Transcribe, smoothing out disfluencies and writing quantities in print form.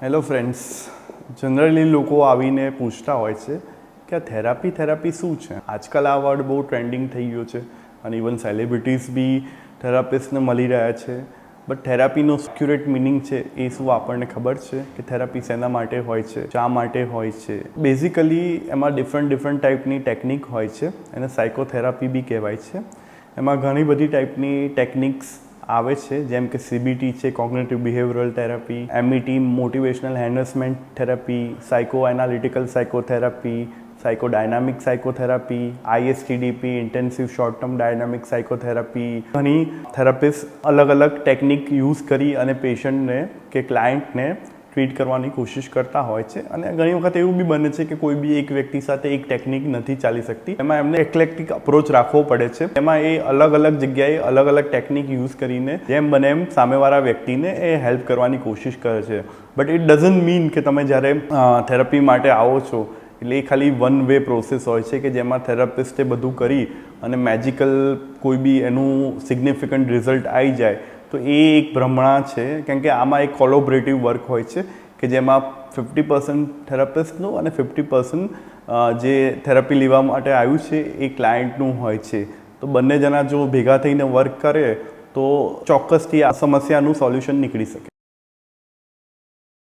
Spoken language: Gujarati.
હેલો ફ્રેન્ડ્સ, જનરલી લોકો આવીને પૂછતા હોય છે કે આ થેરાપી શું છે. આજકાલ આ વર્ડ બહુ ટ્રેન્ડિંગ થઈ ગયો છે અને ઇવન સેલિબ્રિટીઝ બી થેરાપિસ્ટને મળી રહ્યા છે. બટ થેરાપીનો એક્યુરેટ મિનિંગ છે એ શું આપણને ખબર છે કે થેરાપી શેના માટે હોય છે, શા માટે હોય છે. બેઝિકલી એમાં ડિફરન્ટ ટાઈપની ટેકનિક હોય છે, એને સાયકોથેરાપી બી કહેવાય છે. એમાં ઘણી બધી ટાઈપની ટેકનિક્સ આવે છે, જેમ કે CBT છે, cognitive behavioural therapy, MET motivational enhancement therapy, psycho analytical psychotherapy, psychodynamic psychotherapy, ISTDP intensive short term dynamic psychotherapy. ઘણી થેરાપિસ્ટ અલગ ટેકનિક યુઝ કરી અને પેશન્ટને કે ક્લાયન્ટને ટ્રીટ કરવાની કોશિશ કરતા હોય છે. અને ઘણી વખત એવું બી બને છે કે કોઈ બી એક વ્યક્તિ સાથે એક ટેકનિક નથી ચાલી શકતી, એમાં એમને એક્લેક્ટિક અપ્રોચ રાખવો પડે છે. એમાં એ અલગ જગ્યાએ અલગ ટેકનિક યુઝ કરીને જેમ બને એમ સામેવાળા વ્યક્તિને એ હેલ્પ કરવાની કોશિશ કરે છે. બટ ઇટ ડઝન્ટ મીન કે તમે જ્યારે થેરાપી માટે આવો છો એટલે એ ખાલી વન વે પ્રોસેસ હોય છે કે જેમાં થેરાપિસ્ટે બધું કરી અને મેજિકલ કોઈ બી એનું સિગ્નિફિકન્ટ રિઝલ્ટ આવી જાય, તો એ એક ભ્રમણા છે. કેમ કે આમાં એક કોલોબરેટિવ વર્ક હોય છે કે જેમાં 50% થેરાપિસ્ટનું અને 50% જે થેરાપી લેવા માટે આવ્યું છે એ ક્લાયન્ટનું હોય છે. તો બંને જણા જો ભેગા થઈને વર્ક કરે તો ચોક્કસથી આ સમસ્યાનું સોલ્યુશન નીકળી શકે.